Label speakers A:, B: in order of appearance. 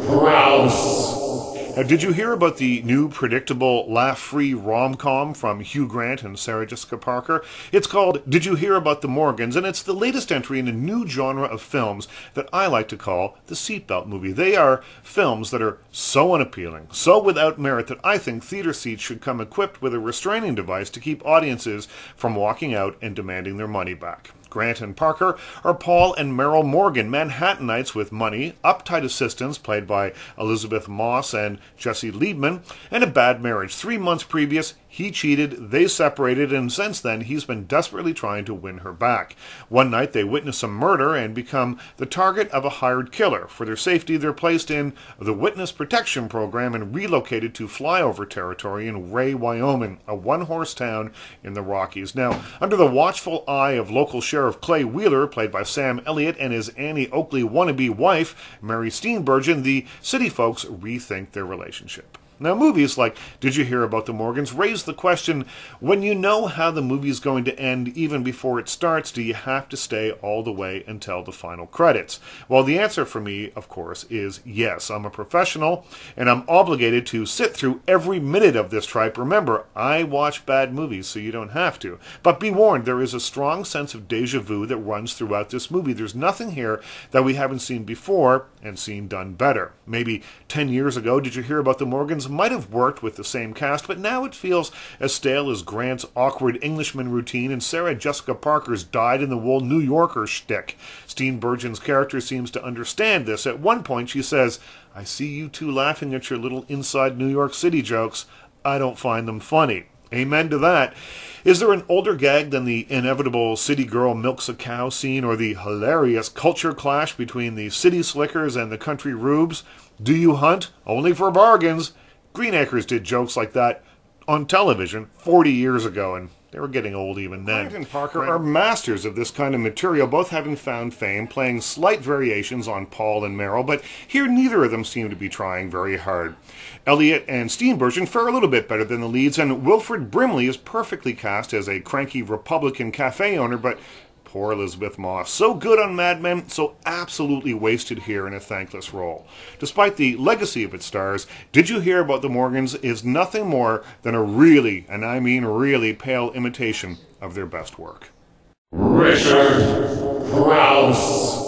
A: Crouse. Now, did you hear about the new predictable laugh-free rom-com from Hugh Grant and Sarah Jessica Parker? It's called Did You Hear About the Morgans, and it's the latest entry in a new genre of films that I like to call the seatbelt movie. They are films that are so unappealing, so without merit, that I think theater seats should come equipped with a restraining device to keep audiences from walking out and demanding their money back. Grant and Parker are Paul and Meryl Morgan, Manhattanites with money, uptight assistants played by Elizabeth Moss and Jesse Liebman, and a bad marriage. 3 months previous, he cheated, they separated, and since then he's been desperately trying to win her back. One night they witness a murder and become the target of a hired killer. For their safety, they're placed in the Witness Protection Program and relocated to flyover territory in Ray, Wyoming, a one-horse town in the Rockies. Now, under the watchful eye of local Sheriff Clay Wheeler, played by Sam Elliott, and his Annie Oakley wannabe wife, Mary Steenburgen, the city folks rethink their relationship. Now, movies like Did You Hear About the Morgans raise the question, when you know how the movie's going to end even before it starts, do you have to stay all the way until the final credits? Well, the answer for me, of course, is yes. I'm a professional, and I'm obligated to sit through every minute of this tripe. Remember, I watch bad movies, so you don't have to. But be warned, there is a strong sense of déjà vu that runs throughout this movie. There's nothing here that we haven't seen before and seen done better. Maybe 10 years ago, Did You Hear About the Morgans might have worked with the same cast, but now it feels as stale as Grant's awkward Englishman routine and Sarah Jessica Parker's dyed-in-the-wool New Yorker shtick. Steenburgen's character seems to understand this. At one point she says, "I see you two laughing at your little inside New York City jokes. I don't find them funny." Amen to that. Is there an older gag than the inevitable city girl milks a cow scene, or the hilarious culture clash between the city slickers and the country rubes? Do you hunt? Only for bargains. Green Acres did jokes like that on television 40 years ago, and they were getting old even then. Grant and Parker are masters of this kind of material, both having found fame, playing slight variations on Paul and Meryl, but here neither of them seem to be trying very hard. Elliott and Steenburgen fare a little bit better than the leads, and Wilfred Brimley is perfectly cast as a cranky Republican cafe owner, but poor Elizabeth Moss, so good on Mad Men, so absolutely wasted here in a thankless role. Despite the legacy of its stars, Did You Hear About the Morgans is nothing more than a really, and I mean really, pale imitation of their best work.
B: Crouse.